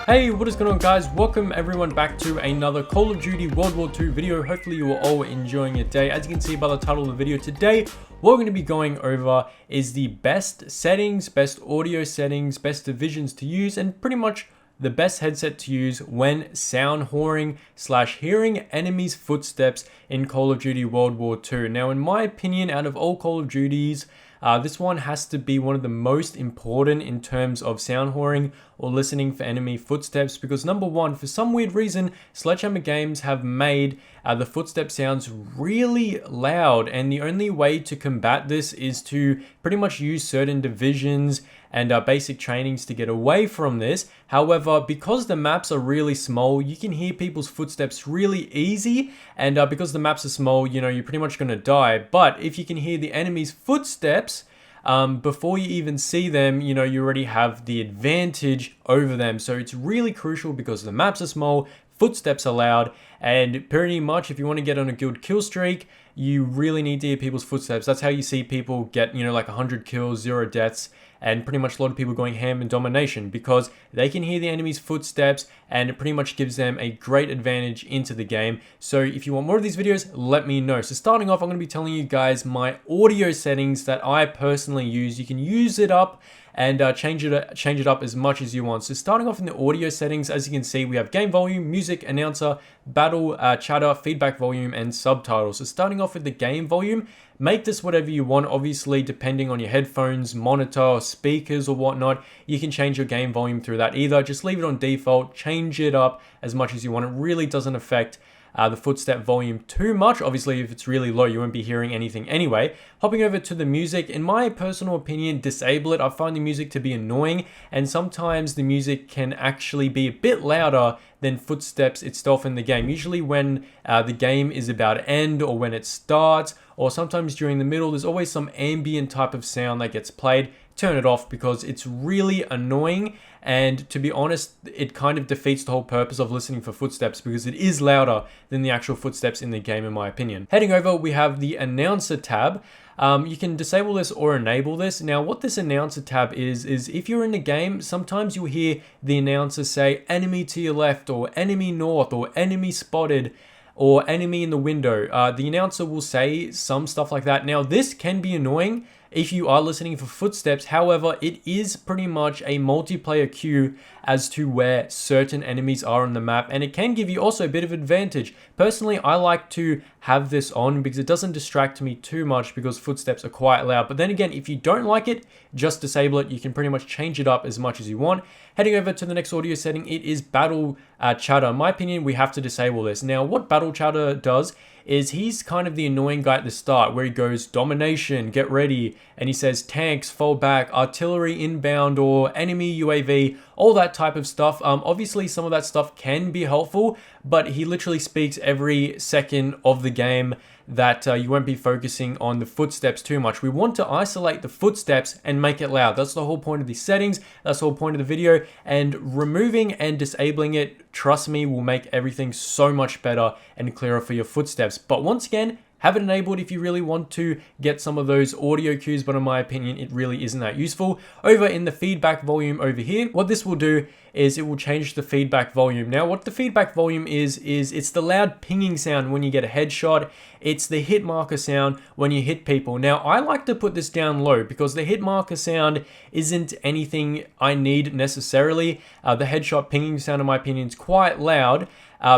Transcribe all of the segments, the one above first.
Hey, what is going on, guys? Welcome everyone back to another Call of Duty World War II video. Hopefully you are all enjoying your day. As you can see by the title of the video today, what we're going to be going over is the best settings, best audio settings, best divisions to use, and pretty much the best headset to use when sound whoring / hearing enemies' footsteps in Call of Duty World War II. Now, in my opinion, out of all Call of Duties, this one has to be one of the most important in terms of sound whoring or listening for enemy footsteps, because number one, for some weird reason, Sledgehammer Games have made the footstep sounds really loud, and the only way to combat this is to pretty much use certain divisions and basic trainings to get away from this. However, because the maps are really small, you can hear people's footsteps really easy, and because the maps are small, you're pretty much going to die. But if you can hear the enemy's footsteps before you even see them, you already have the advantage over them. So it's really crucial because the maps are small, footsteps are loud, and pretty much if you want to get on a good kill streak, you really need to hear people's footsteps. That's how you see people get, like 100 kills, 0 deaths, and pretty much a lot of people going ham in domination, because they can hear the enemy's footsteps and it pretty much gives them a great advantage into the game. So if you want more of these videos, let me know. So starting off, I'm going to be telling you guys my audio settings that I personally use. You can use it up and change it up as much as you want. So starting off in the audio settings, as you can see, we have game volume, music, announcer, battle, chatter, feedback volume, and subtitles. So starting off with the game volume, make this whatever you want. Obviously, depending on your headphones, monitor, speakers, or whatnot, you can change your game volume through that either. Just leave it on default, change it up as much as you want. It really doesn't affect the footstep volume too much. Obviously, if it's really low, you won't be hearing anything anyway. Hopping over to the music, in my personal opinion, disable it. I find the music to be annoying, and sometimes the music can actually be a bit louder than footsteps itself in the game. Usually when the game is about to end, or when it starts, or sometimes during the middle, there's always some ambient type of sound that gets played. Turn it off because it's really annoying, and to be honest, it kind of defeats the whole purpose of listening for footsteps, because it is louder than the actual footsteps in the game, in my opinion. Heading over, we have the announcer tab. You can disable this or enable this. Now, what this announcer tab is if you're in the game, sometimes you'll hear the announcer say enemy to your left, or enemy north, or enemy spotted, or enemy in the window. The announcer will say some stuff like that. Now, this can be annoying if you are listening for footsteps. However, it is pretty much a multiplayer cue as to where certain enemies are on the map, and it can give you also a bit of advantage. Personally, I like to have this on because it doesn't distract me too much, because footsteps are quite loud. But then again, if you don't like it, just disable it. You can pretty much change it up as much as you want. Heading over to the next audio setting, it is battle chatter. In my opinion, we have to disable this. Now, what battle chatter does is he's kind of the annoying guy at the start, where he goes domination, get ready, and he says tanks, fall back, artillery inbound, or enemy UAV, all that type of stuff. Obviously, some of that stuff can be helpful, but he literally speaks every second of the game that you won't be focusing on the footsteps too much. We want to isolate the footsteps and make it loud. That's the whole point of these settings. That's the whole point of the video. And removing and disabling it, trust me, will make everything so much better and clearer for your footsteps. But once again, have it enabled if you really want to get some of those audio cues, but in my opinion, it really isn't that useful. Over in the feedback volume over here, what this will do is it will change the feedback volume. Now, what the feedback volume is it's the loud pinging sound when you get a headshot. It's the hit marker sound when you hit people. Now, I like to put this down low because the hit marker sound isn't anything I need necessarily. The headshot pinging sound, in my opinion, is quite loud.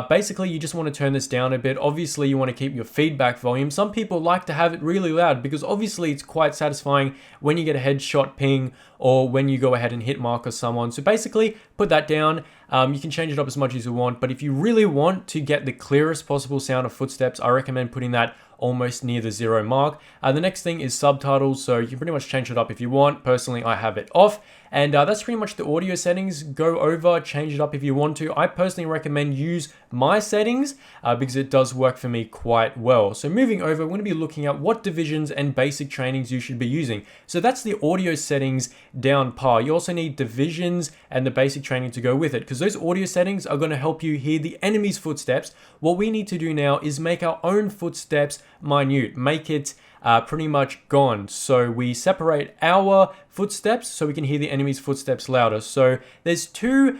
Basically, you just want to turn this down a bit. Obviously, you want to keep your feedback volume. Some people like to have it really loud because obviously it's quite satisfying when you get a headshot ping or when you go ahead and hit marker someone. So basically, put that down. You can change it up as much as you want, but if you really want to get the clearest possible sound of footsteps, I recommend putting that almost near the 0 mark. The next thing is subtitles, so you can pretty much change it up if you want. Personally, I have it off. And that's pretty much the audio settings. Go over, change it up if you want to. I personally recommend use my settings because it does work for me quite well. So moving over, we're going to be looking at what divisions and basic trainings you should be using. So that's the audio settings down par. You also need divisions and the basic training to go with it, because those audio settings are going to help you hear the enemy's footsteps. What we need to do now is make our own footsteps minute, make it pretty much gone. So we separate our footsteps so we can hear the enemy's footsteps louder. So there's two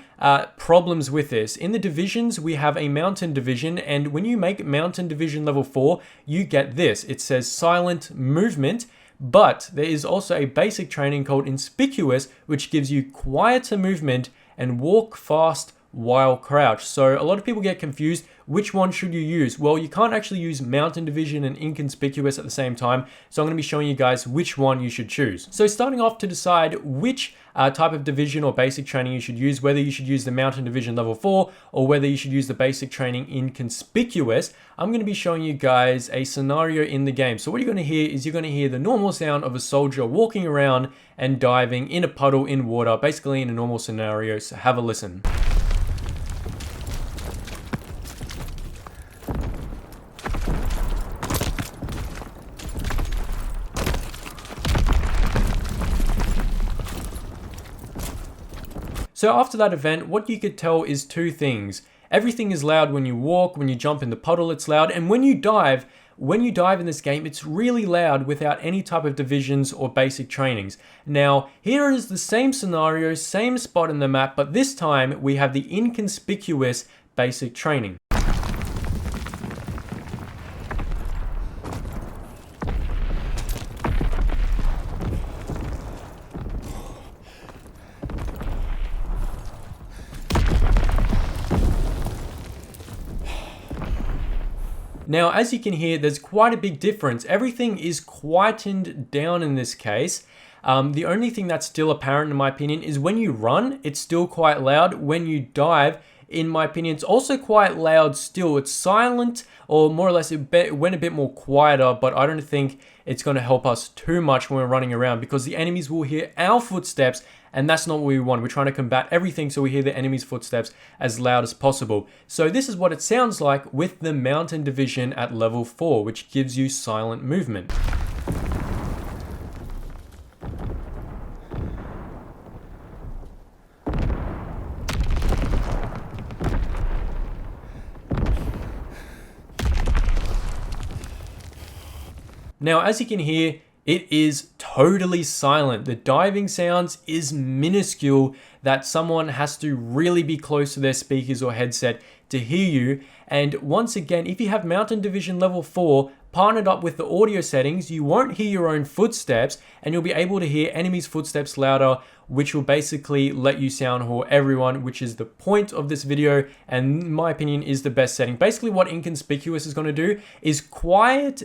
problems with this. In the divisions, we have a mountain division, and when you make mountain division level 4, you get this. It says silent movement, but there is also a basic training called inconspicuous, which gives you quieter movement and walk fast while crouched. So a lot of people get confused. Which one should you use? Well, you can't actually use mountain division and inconspicuous at the same time. So I'm going to be showing you guys which one you should choose. So starting off, to decide which type of division or basic training you should use, whether you should use the mountain division level 4 or whether you should use the basic training inconspicuous, I'm going to be showing you guys a scenario in the game. So what you're going to hear is you're going to hear the normal sound of a soldier walking around and diving in a puddle in water, basically in a normal scenario. So have a listen. So after that event, what you could tell is two things. Everything is loud when you walk, when you jump in the puddle, it's loud. And when you dive in this game, it's really loud without any type of divisions or basic trainings. Now, here is the same scenario, same spot in the map, but this time we have the inconspicuous basic training. Now, as you can hear, there's quite a big difference. Everything is quietened down in this case. The only thing that's still apparent, in my opinion, is when you run, it's still quite loud. When you dive, in my opinion, it's also quite loud still. It's silent, or more or less it went a bit more quieter, but I don't think it's going to help us too much when we're running around, because the enemies will hear our footsteps, and that's not what we want. We're trying to combat everything so we hear the enemy's footsteps as loud as possible. So this is what it sounds like with the mountain division at level 4, which gives you silent movement. Now, as you can hear, it is totally silent. The diving sounds is minuscule, that someone has to really be close to their speakers or headset to hear you. And once again, if you have mountain division level 4 partnered up with the audio settings, you won't hear your own footsteps, and you'll be able to hear enemies' footsteps louder, which will basically let you sound whore everyone, which is the point of this video, and in my opinion is the best setting. Basically what inconspicuous is going to do is quiet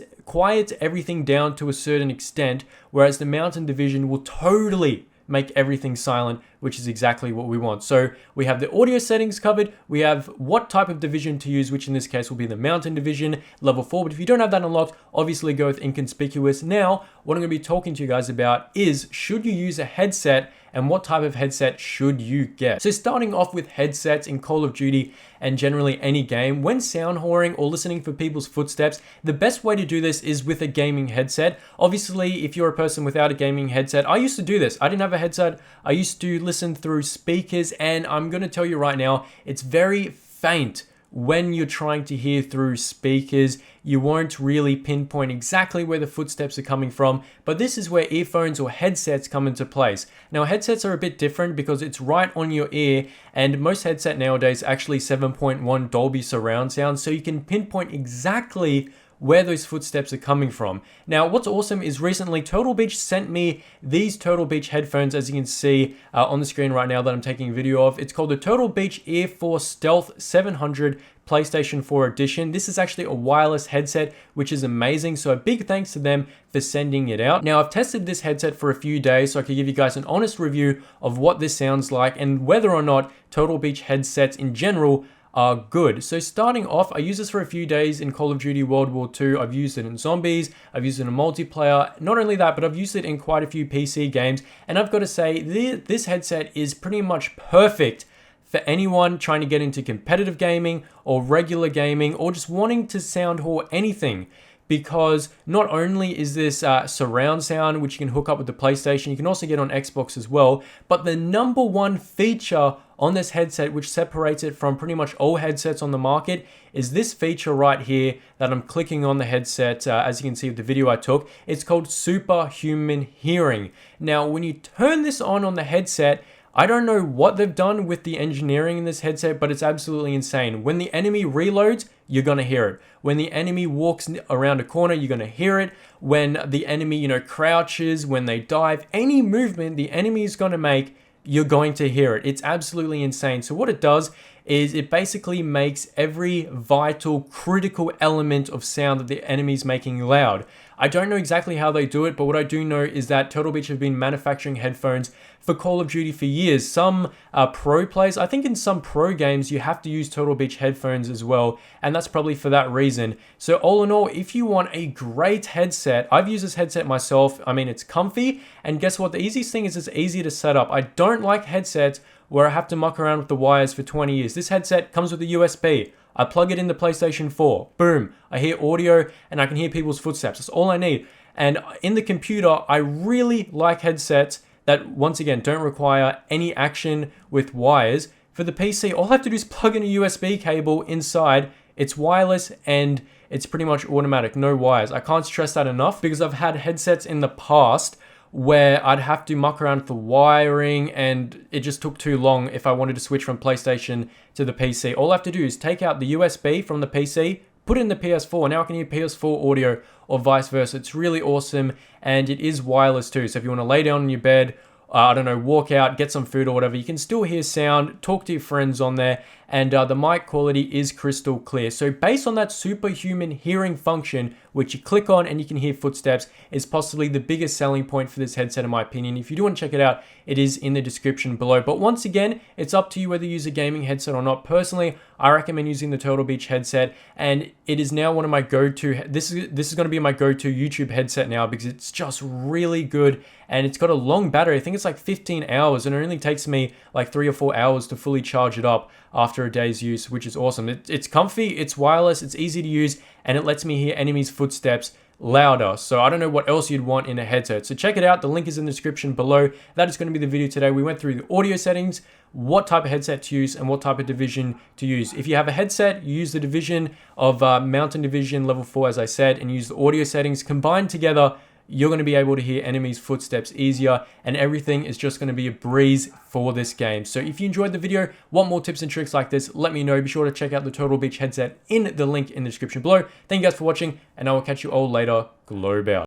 everything down to a certain extent, whereas the mountain division will totally make everything silent, which is exactly what we want. So we have the audio settings covered, we have what type of division to use, which in this case will be the mountain division level 4, but if you don't have that unlocked, obviously go with inconspicuous. Now, what I'm going to be talking to you guys about is, should you use a headset, and what type of headset should you get? So starting off with headsets in Call of Duty and generally any game, when sound whoring or listening for people's footsteps, the best way to do this is with a gaming headset. Obviously, if you're a person without a gaming headset, I used to do this. I didn't have a headset. I used to listen through speakers, and I'm going to tell you right now, it's very faint. When you're trying to hear through speakers, you won't really pinpoint exactly where the footsteps are coming from, but this is where earphones or headsets come into place. Now, headsets are a bit different because it's right on your ear, and most headset nowadays actually 7.1 Dolby surround sound, so you can pinpoint exactly where those footsteps are coming from. Now, what's awesome is recently Turtle Beach sent me these Turtle Beach headphones, as you can see on the screen right now that I'm taking a video of. It's called the Turtle Beach Ear 4 Stealth 700 PlayStation 4 edition. This is actually a wireless headset, which is amazing. So a big thanks to them for sending it out. Now, I've tested this headset for a few days, so I could give you guys an honest review of what this sounds like and whether or not Turtle Beach headsets in general are good. So starting off, I used this for a few days in Call of Duty World War II. I've used it in zombies, I've used it in multiplayer. Not only that, but I've used it in quite a few PC games. And I've got to say, this headset is pretty much perfect for anyone trying to get into competitive gaming or regular gaming or just wanting to sound whore anything. Because not only is this surround sound, which you can hook up with the PlayStation, you can also get on Xbox as well, but the number one feature on this headset, which separates it from pretty much all headsets on the market, is this feature right here that I'm clicking on the headset. As you can see with the video I took, it's called superhuman hearing. Now, when you turn this on the headset, I don't know what they've done with the engineering in this headset, but it's absolutely insane. When the enemy reloads, you're gonna hear it. When the enemy walks around a corner, you're gonna hear it. When the enemy, crouches, when they dive, any movement the enemy is gonna make, you're going to hear it. It's absolutely insane. So what it does is it basically makes every vital, critical element of sound that the enemy's making loud. I don't know exactly how they do it, but what I do know is that Turtle Beach have been manufacturing headphones for Call of Duty for years. Some pro players, I think in some pro games, you have to use Turtle Beach headphones as well, and that's probably for that reason. So all in all, if you want a great headset, I've used this headset myself. I mean, it's comfy, and guess what? The easiest thing is it's easy to set up. I don't like headsets where I have to muck around with the wires for 20 years. This headset comes with a USB. I plug it in the PlayStation 4. Boom. I hear audio and I can hear people's footsteps. That's all I need. And in the computer, I really like headsets that, once again, don't require any action with wires. For the PC, all I have to do is plug in a USB cable inside. It's wireless and it's pretty much automatic, no wires. I can't stress that enough because I've had headsets in the past where I'd have to muck around with the wiring and it just took too long if I wanted to switch from PlayStation to the PC. All I have to do is take out the USB from the PC, put it in the PS4, and now I can hear PS4 audio or vice versa. It's really awesome, and it is wireless too. So if you want to lay down in your bed, I don't know, walk out, get some food or whatever, you can still hear sound, talk to your friends on there, and the mic quality is crystal clear. So based on that superhuman hearing function, which you click on and you can hear footsteps, is possibly the biggest selling point for this headset in my opinion. If you do want to check it out, it is in the description below. But once again, it's up to you whether you use a gaming headset or not. Personally, I recommend using the Turtle Beach headset, and it is now one of my go-to, this is going to be my go-to YouTube headset now because it's just really good, and it's got a long battery. I think it's like 15 hours, and it only takes me like 3 or 4 hours to fully charge it up after a day's use, which is awesome. It's comfy, it's wireless, it's easy to use, and it lets me hear enemies' footsteps louder. So I don't know what else you'd want in a headset. So check it out. The link is in the description below. That is going to be the video today. We went through the audio settings, what type of headset to use, and what type of division to use. If you have a headset, you use the division of Mountain Division Level 4, as I said, and use the audio settings. Combined together, you're going to be able to hear enemies' footsteps easier, and everything is just going to be a breeze for this game. So if you enjoyed the video, want more tips and tricks like this, let me know. Be sure to check out the Turtle Beach headset in the link in the description below. Thank you guys for watching, and I will catch you all later. Globe out.